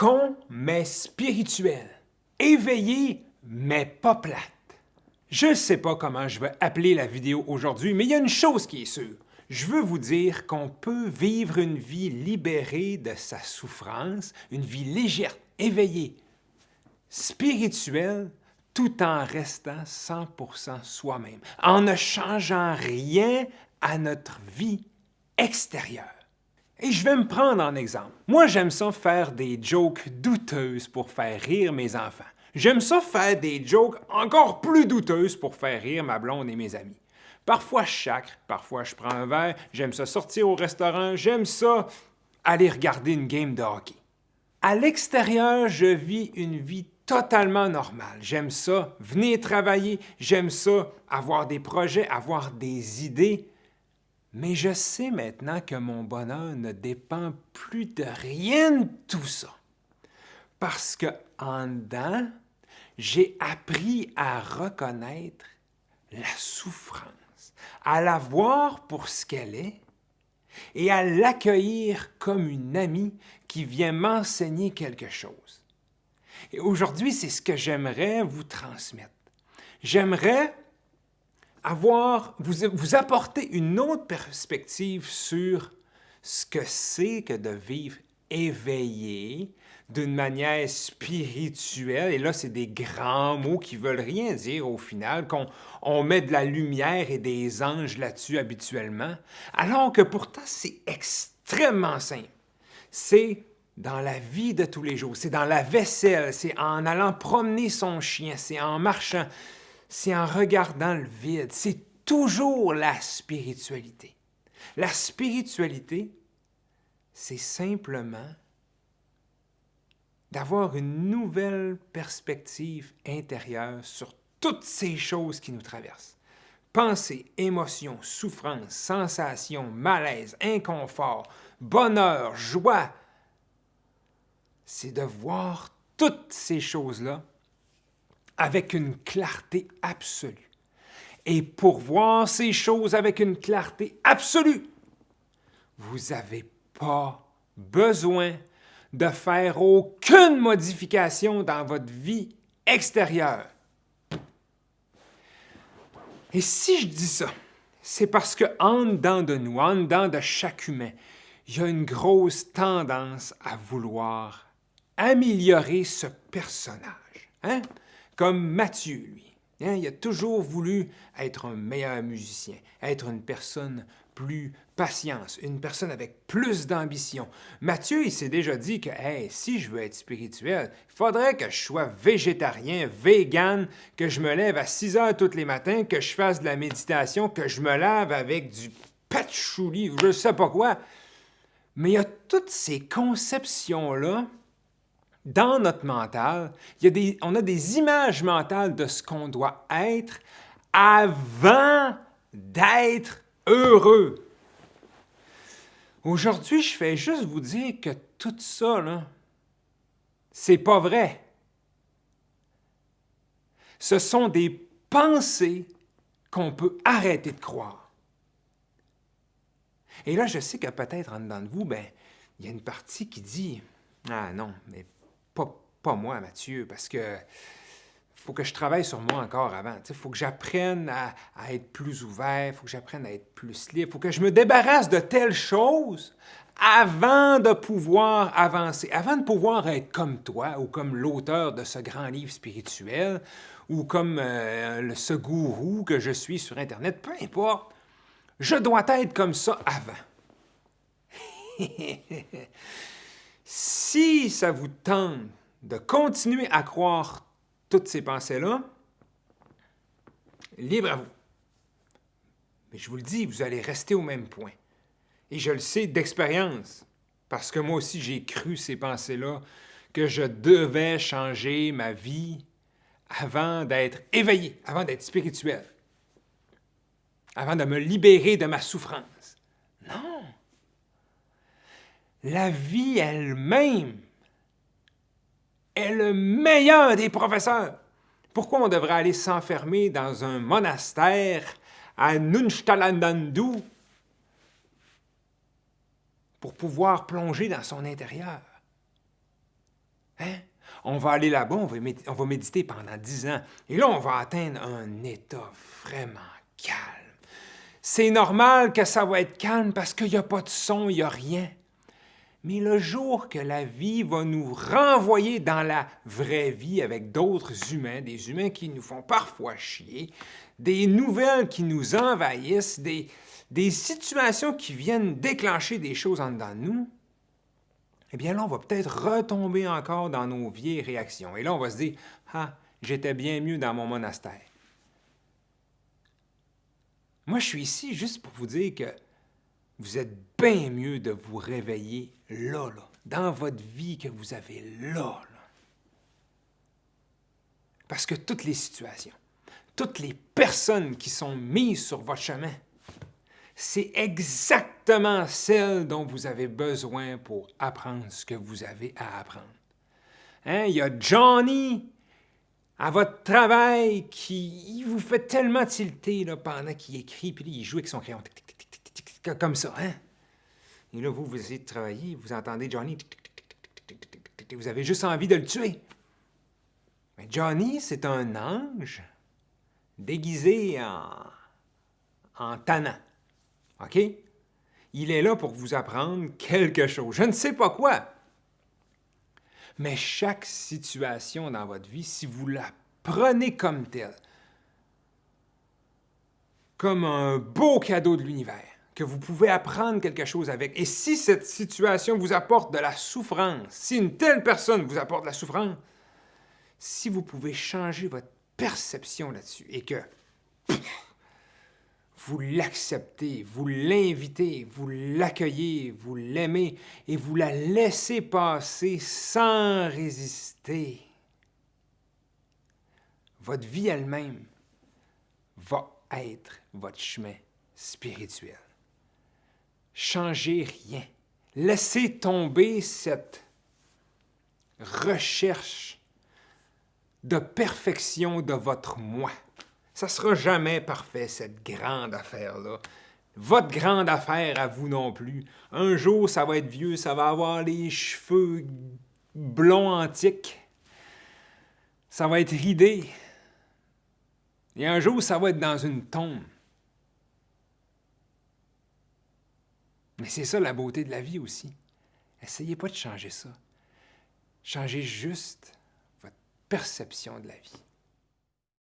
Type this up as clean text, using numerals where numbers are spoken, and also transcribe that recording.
con mais spirituel, éveillé mais pas plate. Je ne sais pas comment je vais appeler la vidéo aujourd'hui, mais il y a une chose qui est sûre. Je veux vous dire qu'on peut vivre une vie libérée de sa souffrance, une vie légère, éveillée, spirituelle, tout en restant 100% soi-même, en ne changeant rien à notre vie extérieure. Et je vais me prendre en exemple. Moi, j'aime ça faire des jokes douteuses pour faire rire mes enfants. J'aime ça faire des jokes encore plus douteuses pour faire rire ma blonde et mes amis. Parfois, je sacre, parfois, je prends un verre, j'aime ça sortir au restaurant, j'aime ça aller regarder une game de hockey. À l'extérieur, je vis une vie totalement normale. J'aime ça venir travailler, j'aime ça avoir des projets, avoir des idées. Mais je sais maintenant que mon bonheur ne dépend plus de rien de tout ça. Parce que en dedans, j'ai appris à reconnaître la souffrance, à la voir pour ce qu'elle est et à l'accueillir comme une amie qui vient m'enseigner quelque chose. Et aujourd'hui, c'est ce que j'aimerais vous transmettre. J'aimerais vous apporter une autre perspective sur ce que c'est que de vivre éveillé d'une manière spirituelle. Et là, c'est des grands mots qui veulent rien dire au final, qu'on met de la lumière et des anges là-dessus habituellement, alors que pourtant, c'est extrêmement simple. C'est dans la vie de tous les jours, c'est dans la vaisselle, c'est en allant promener son chien, c'est en marchant, c'est en regardant le vide. C'est toujours la spiritualité. La spiritualité, c'est simplement d'avoir une nouvelle perspective intérieure sur toutes ces choses qui nous traversent. Pensées, émotions, souffrances, sensations, malaise, inconfort, bonheur, joie. C'est de voir toutes ces choses-là avec une clarté absolue. Et pour voir ces choses avec une clarté absolue, vous n'avez pas besoin de faire aucune modification dans votre vie extérieure. Et si je dis ça, c'est parce qu'en dedans de nous, en dedans de chaque humain, il y a une grosse tendance à vouloir améliorer ce personnage. Hein? Comme Mathieu, lui. Hein? Il a toujours voulu être un meilleur musicien, être une personne plus patiente, une personne avec plus d'ambition. Mathieu, il s'est déjà dit que hey, si je veux être spirituel, il faudrait que je sois végétarien, vegan, que je me lève à 6 heures tous les matins, que je fasse de la méditation, que je me lave avec du patchouli ou je ne sais pas quoi. Mais il y a toutes ces conceptions-là dans notre mental. On a des images mentales de ce qu'on doit être avant d'être heureux. Aujourd'hui, je fais juste vous dire que tout ça, là, c'est pas vrai. Ce sont des pensées qu'on peut arrêter de croire. Et là, je sais que peut-être en dedans de vous, il y a une partie qui dit « Ah non, mais pas moi, Mathieu, parce que faut que je travaille sur moi encore avant. Il faut que j'apprenne à être plus ouvert, il faut que j'apprenne à être plus libre, il faut que je me débarrasse de telles choses avant de pouvoir avancer, avant de pouvoir être comme toi ou comme l'auteur de ce grand livre spirituel ou comme ce gourou que je suis sur Internet, peu importe. Je dois être comme ça avant. Si ça vous tente de continuer à croire toutes ces pensées-là, libre à vous. Mais je vous le dis, vous allez rester au même point. Et je le sais d'expérience, parce que moi aussi j'ai cru ces pensées-là, que je devais changer ma vie avant d'être éveillé, avant d'être spirituel, avant de me libérer de ma souffrance. Non! La vie elle-même est le meilleur des professeurs. Pourquoi on devrait aller s'enfermer dans un monastère à Nunchtalandandu pour pouvoir plonger dans son intérieur? On va aller là-bas, on va méditer pendant 10 ans. Et là, on va atteindre un état vraiment calme. C'est normal que ça va être calme parce qu'il n'y a pas de son, il n'y a rien. Mais le jour que la vie va nous renvoyer dans la vraie vie avec d'autres humains, des humains qui nous font parfois chier, des nouvelles qui nous envahissent, des situations qui viennent déclencher des choses en dedans de nous, eh bien là, on va peut-être retomber encore dans nos vieilles réactions. Et là, on va se dire, « Ah, j'étais bien mieux dans mon monastère. » Moi, je suis ici juste pour vous dire que vous êtes bien mieux de vous réveiller là, dans votre vie que vous avez là. Parce que toutes les situations, toutes les personnes qui sont mises sur votre chemin, c'est exactement celles dont vous avez besoin pour apprendre ce que vous avez à apprendre. Hein? Il y a Johnny à votre travail qui vous fait tellement tilter là, pendant qu'il écrit, puis il joue avec son crayon, comme ça. Hein? Et là, vous essayez de travailler, vous entendez Johnny, vous avez juste envie de le tuer. Mais Johnny, c'est un ange déguisé en tannant. OK? Il est là pour vous apprendre quelque chose. Je ne sais pas quoi. Mais chaque situation dans votre vie, si vous la prenez comme telle, comme un beau cadeau de l'univers, que vous pouvez apprendre quelque chose avec, et si cette situation vous apporte de la souffrance, si une telle personne vous apporte de la souffrance, si vous pouvez changer votre perception là-dessus et que vous l'acceptez, vous l'invitez, vous l'accueillez, vous l'aimez et vous la laissez passer sans résister, votre vie elle-même va être votre chemin spirituel. Changez rien. Laissez tomber cette recherche de perfection de votre moi. Ça ne sera jamais parfait, cette grande affaire-là. Votre grande affaire à vous non plus. Un jour, ça va être vieux, ça va avoir les cheveux blonds antiques. Ça va être ridé. Et un jour, ça va être dans une tombe. Mais c'est ça la beauté de la vie aussi. Essayez pas de changer ça. Changez juste votre perception de la vie.